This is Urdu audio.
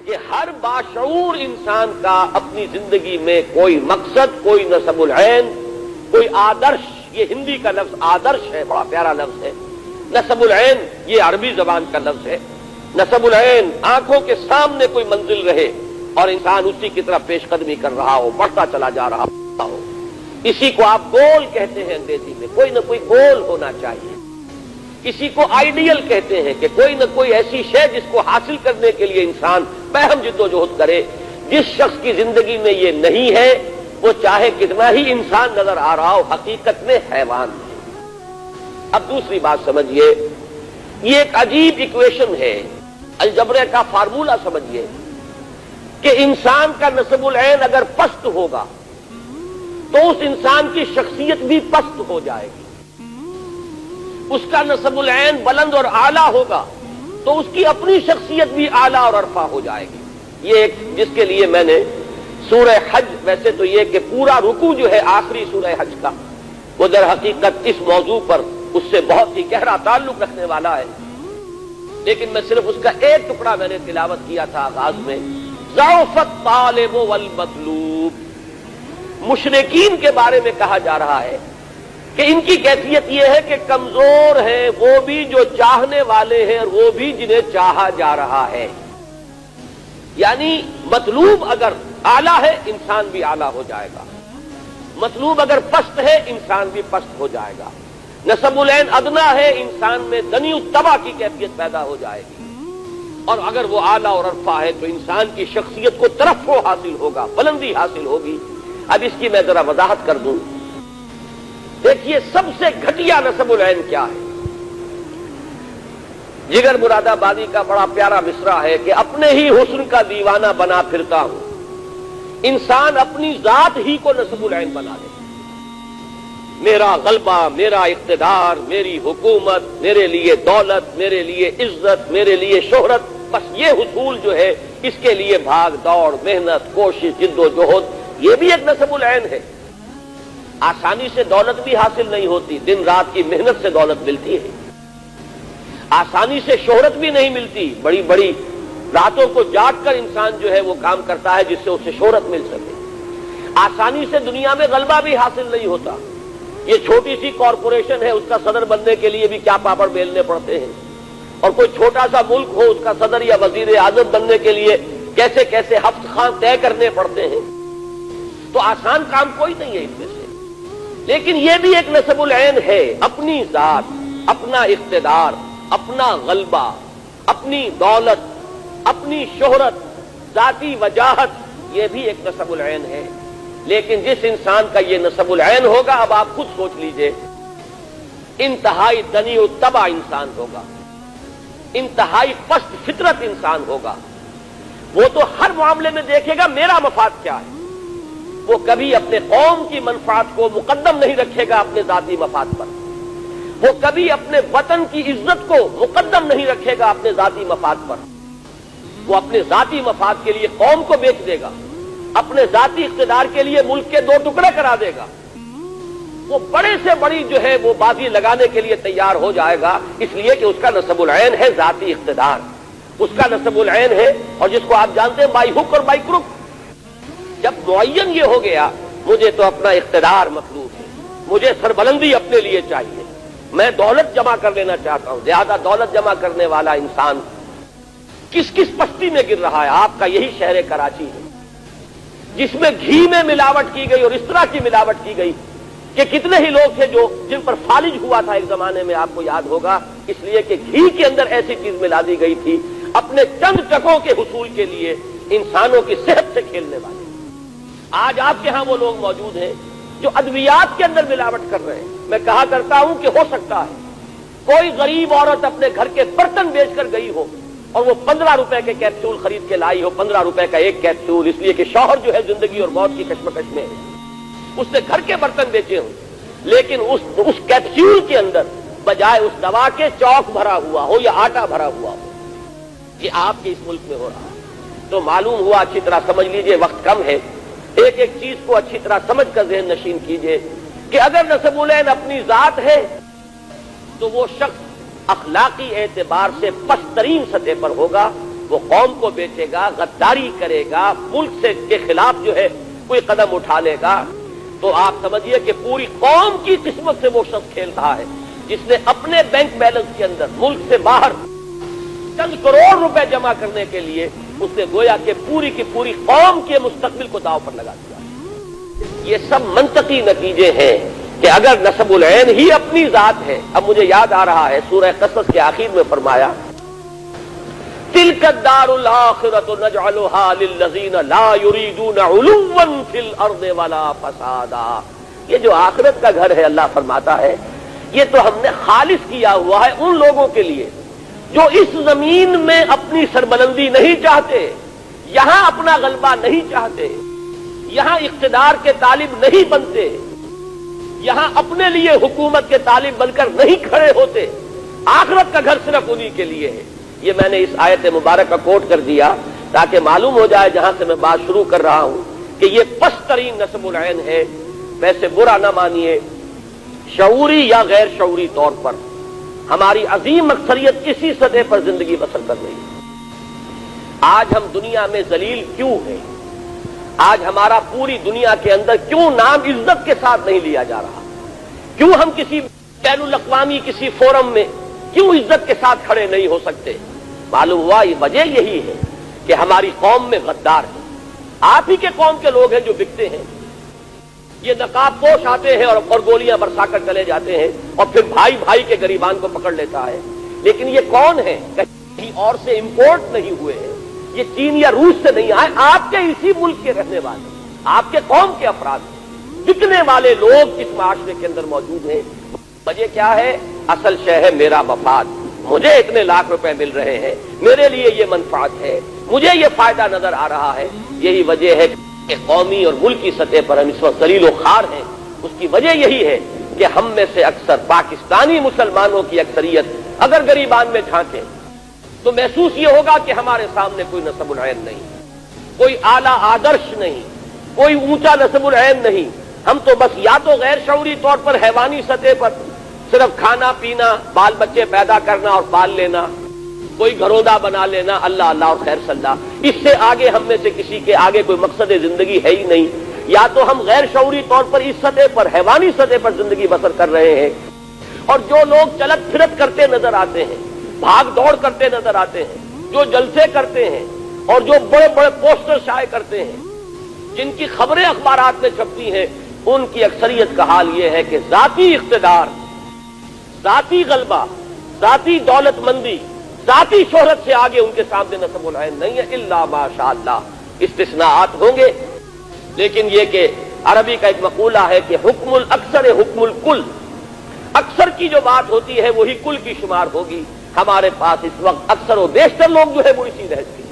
کہ ہر باشعور انسان کا اپنی زندگی میں کوئی مقصد، کوئی نسب العین، کوئی آدرش. یہ ہندی کا لفظ آدرش ہے، بڑا پیارا لفظ ہے. نسب العین یہ عربی زبان کا لفظ ہے. نسب العین آنکھوں کے سامنے کوئی منزل رہے اور انسان اسی کی طرف پیش قدمی کر رہا ہو، بڑھتا چلا جا رہا ہو. اسی کو آپ گول کہتے ہیں انگریزی میں. کوئی نہ کوئی گول ہونا چاہیے. کسی کو آئیڈیل کہتے ہیں کہ کوئی نہ کوئی ایسی شے جس کو حاصل کرنے کے لیے انسان بہم جد و جہد کرے. جس شخص کی زندگی میں یہ نہیں ہے وہ چاہے کتنا ہی انسان نظر آ رہا ہو، حقیقت میں حیوان ہے. اب دوسری بات سمجھیے، یہ ایک عجیب ایکویشن ہے، الجبرے کا فارمولہ سمجھیے کہ انسان کا نسب العین اگر پست ہوگا تو اس انسان کی شخصیت بھی پست ہو جائے گی. اس کا نسب العین بلند اور اعلیٰ ہوگا تو اس کی اپنی شخصیت بھی اعلیٰ اور عرفہ ہو جائے گی. یہ ایک جس کے لیے میں نے سورہ حج، ویسے تو یہ کہ پورا رکوع جو ہے آخری سورہ حج کا وہ در حقیقت اس موضوع پر اس سے بہت ہی گہرا تعلق رکھنے والا ہے، لیکن میں صرف اس کا ایک ٹکڑا میں نے تلاوت کیا تھا آغاز میں. ضعف الطالب والمطلوب. مشرکین کے بارے میں کہا جا رہا ہے کہ ان کی کیفیت یہ ہے کہ کمزور ہیں وہ بھی جو چاہنے والے ہیں اور وہ بھی جنہیں چاہا جا رہا ہے. یعنی مطلوب اگر اعلیٰ ہے انسان بھی اعلیٰ ہو جائے گا، مطلوب اگر پست ہے انسان بھی پست ہو جائے گا. نسب العین ادنا ہے، انسان میں دنی الطبع کی کیفیت پیدا ہو جائے گی. اور اگر وہ اعلیٰ اور عرفہ ہے تو انسان کی شخصیت کو ترفع حاصل ہوگا، بلندی حاصل ہوگی. اب اس کی میں ذرا وضاحت کر دوں. دیکھیے سب سے گھٹیا نسب العین کیا ہے. جگر مراد آبادی کا بڑا پیارا مصرع ہے کہ اپنے ہی حسن کا دیوانہ بنا پھرتا ہوں. انسان اپنی ذات ہی کو نسب العین بنا لے. میرا غلبہ، میرا اقتدار، میری حکومت، میرے لیے دولت، میرے لیے عزت، میرے لیے شہرت، بس یہ حصول جو ہے اس کے لیے بھاگ دوڑ، محنت، کوشش، جد و جہد، یہ بھی ایک نسب العین ہے. آسانی سے دولت بھی حاصل نہیں ہوتی، دن رات کی محنت سے دولت ملتی ہے. آسانی سے شہرت بھی نہیں ملتی، بڑی بڑی راتوں کو جاگ کر انسان جو ہے وہ کام کرتا ہے جس سے اسے شہرت مل سکے. آسانی سے دنیا میں غلبہ بھی حاصل نہیں ہوتا. یہ چھوٹی سی کارپوریشن ہے، اس کا صدر بننے کے لیے بھی کیا پاپڑ بیلنے پڑتے ہیں. اور کوئی چھوٹا سا ملک ہو، اس کا صدر یا وزیر اعظم بننے کے لیے کیسے کیسے ہفت خاں طے کرنے پڑتے ہیں. تو آسان کام کوئی نہیں ہے اس میں سے. لیکن یہ بھی ایک نسب العین ہے. اپنی ذات، اپنا اقتدار، اپنا غلبہ، اپنی دولت، اپنی شہرت، ذاتی وجاہت، یہ بھی ایک نسب العین ہے. لیکن جس انسان کا یہ نسب العین ہوگا، اب آپ خود سوچ لیجئے، انتہائی دنی الطبع انسان ہوگا، انتہائی پست فطرت انسان ہوگا. وہ تو ہر معاملے میں دیکھے گا میرا مفاد کیا ہے. وہ کبھی اپنے قوم کی منفعت کو مقدم نہیں رکھے گا اپنے ذاتی مفاد پر. وہ کبھی اپنے وطن کی عزت کو مقدم نہیں رکھے گا اپنے ذاتی مفاد پر. وہ اپنے ذاتی مفاد کے لیے قوم کو بیچ دے گا، اپنے ذاتی اقتدار کے لیے ملک کے دو ٹکڑے کرا دے گا. وہ بڑے سے بڑی جو ہے وہ بازی لگانے کے لیے تیار ہو جائے گا، اس لیے کہ اس کا نسب العین ہے ذاتی اقتدار، اس کا نسب العین ہے. اور جس کو آپ جانتے ہیں بائی ہک اور بائی کروک. جب معین یہ ہو گیا مجھے تو اپنا اقتدار مطلوب ہے، مجھے سربلندی اپنے لیے چاہیے، میں دولت جمع کر لینا چاہتا ہوں. زیادہ دولت جمع کرنے والا انسان کس کس پستی میں گر رہا ہے. آپ کا یہی شہر کراچی ہے جس میں گھی میں ملاوٹ کی گئی اور اس طرح کی ملاوٹ کی گئی کہ کتنے ہی لوگ تھے جو جن پر فالج ہوا تھا ایک زمانے میں، آپ کو یاد ہوگا، اس لیے کہ گھی کے اندر ایسی چیز ملا دی گئی تھی اپنے چند ٹکوں کے حصول کے لیے، انسانوں کی صحت سے کھیلنے والے. آج آپ کے ہاں وہ لوگ موجود ہیں جو ادویات کے اندر ملاوٹ کر رہے ہیں. میں کہا کرتا ہوں کہ ہو سکتا ہے کوئی غریب عورت اپنے گھر کے برتن بیچ کر گئی ہو اور وہ 15 روپے کے کیپسول خرید کے لائی ہو، 15 روپے کا ایک کیپسول، اس لیے کہ شوہر جو ہے زندگی اور موت کی کشمکش میں ہے، اس نے گھر کے برتن بیچے ہوں، لیکن اس کیپسول کے اندر بجائے اس دوا کے چوک بھرا ہوا ہو یا آٹا بھرا ہوا ہو. یہ آپ کے اس ملک میں ہو رہا ہے. تو معلوم ہوا، اچھی طرح سمجھ لیجئے، وقت کم ہے، ایک ایک چیز کو اچھی طرح سمجھ کر ذہن نشین کیجئے کہ اگر نسب العین اپنی ذات ہے تو وہ شخص اخلاقی اعتبار سے پست ترین سطح پر ہوگا، وہ قوم کو بیچے گا، غداری کرے گا، ملک سے کے خلاف جو ہے کوئی قدم اٹھا لے گا، تو آپ سمجھیے کہ پوری قوم کی قسمت سے وہ شخص کھیل رہا ہے جس نے اپنے بینک بیلنس کے اندر ملک سے باہر چند کروڑ روپے جمع کرنے کے لیے اس نے گویا کہ پوری کی پوری قوم کے مستقبل کو داؤ پر لگا دیا۔ یہ سب منطقی نتیجے ہیں کہ اگر نسب العین ہی اپنی ذات ہے۔ اب مجھے یاد آ رہا ہے سورہ قصص کے آخر میں فرمایا تِلْكَ الدَّارُ الْآخِرَةُ نَجْعَلُهَا لِلَّذِينَ لَا يُرِيدُونَ عُلُوًّا فِي الْأَرْضِ وَلَا فَسَادًا۔ یہ جو آخرت کا گھر ہے اللہ فرماتا ہے یہ تو ہم نے خالص کیا ہوا ہے ان لوگوں کے لیے جو اس زمین میں اپنی سربلندی نہیں چاہتے، یہاں اپنا غلبہ نہیں چاہتے، یہاں اقتدار کے طالب نہیں بنتے، یہاں اپنے لیے حکومت کے طالب بن کر نہیں کھڑے ہوتے۔ آخرت کا گھر صرف انہی کے لیے ہے۔ یہ میں نے اس آیت مبارکہ کوٹ کر دیا تاکہ معلوم ہو جائے جہاں سے میں بات شروع کر رہا ہوں کہ یہ پست ترین نسب العین ہے۔ ویسے برا نہ مانیے، شعوری یا غیر شعوری طور پر ہماری عظیم اکثریت اسی سطح پر زندگی بسر کر رہی ہے۔ آج ہم دنیا میں ذلیل کیوں ہیں؟ آج ہمارا پوری دنیا کے اندر کیوں نام عزت کے ساتھ نہیں لیا جا رہا؟ کیوں ہم کسی بین الاقوامی کسی فورم میں کیوں عزت کے ساتھ کھڑے نہیں ہو سکتے؟ معلوم ہوا یہ وجہ یہی ہے کہ ہماری قوم میں غدار ہیں۔ آپ ہی کے قوم کے لوگ ہیں جو بکتے ہیں۔ یہ نقاب پوش آتے ہیں اور گولیاں برسا کر چلے جاتے ہیں اور پھر بھائی بھائی کے گریبان کو پکڑ لیتا ہے۔ لیکن یہ کون ہے؟ کہیں اور سے امپورٹ نہیں ہوئے ہیں، یہ چین یا روس سے نہیں آئے، آپ کے اسی ملک کے رہنے والے، آپ کے قوم کے افراد ہیں۔ بکنے والے لوگ اس معاشرے کے اندر موجود ہیں۔ وجہ کیا ہے؟ اصل شے ہے میرا مفاد، مجھے اتنے لاکھ روپے مل رہے ہیں، میرے لیے یہ منفعت ہے، مجھے یہ فائدہ نظر آ رہا ہے۔ یہی وجہ ہے کہ قومی اور ملکی سطح پر ہم اس وقت ذلیل و خوار ہیں۔ اس کی وجہ یہی ہے کہ ہم میں سے اکثر پاکستانی مسلمانوں کی اکثریت اگر گریبان میں جھانکے تو محسوس یہ ہوگا کہ ہمارے سامنے کوئی نسب العین نہیں، کوئی اعلیٰ آدرش نہیں، کوئی اونچا نسب العین نہیں۔ ہم تو بس یا تو غیر شعوری طور پر حیوانی سطح پر صرف کھانا پینا، بال بچے پیدا کرنا اور پال لینا، کوئی گھروندا بنا لینا، اللہ اللہ اور خیر صلی اللہ، اس سے آگے ہم میں سے کسی کے آگے کوئی مقصد زندگی ہے ہی نہیں۔ یا تو ہم غیر شعوری طور پر اس سطح پر حیوانی سطح پر زندگی بسر کر رہے ہیں، اور جو لوگ چلت پھرت کرتے نظر آتے ہیں، بھاگ دوڑ کرتے نظر آتے ہیں، جو جلسے کرتے ہیں اور جو بڑے بڑے پوسٹر شائع کرتے ہیں، جن کی خبریں اخبارات میں چھپتی ہیں، ان کی اکثریت کا حال یہ ہے کہ ذاتی اقتدار، ذاتی غلبہ، ذاتی دولت مندی، ذاتی شہرت سے آگے ان کے سامنے نسب العین نہیں ہے، الا ماشاء اللہ۔ استثناءات ہوں گے، لیکن یہ کہ عربی کا ایک مقولہ ہے کہ حکم الاکثر حکم الکل، اکثر کی جو بات ہوتی ہے وہی کل کی شمار ہوگی۔ ہمارے پاس اس وقت اکثر و بیشتر لوگ جو ہے وہ اسی رہتے ہیں۔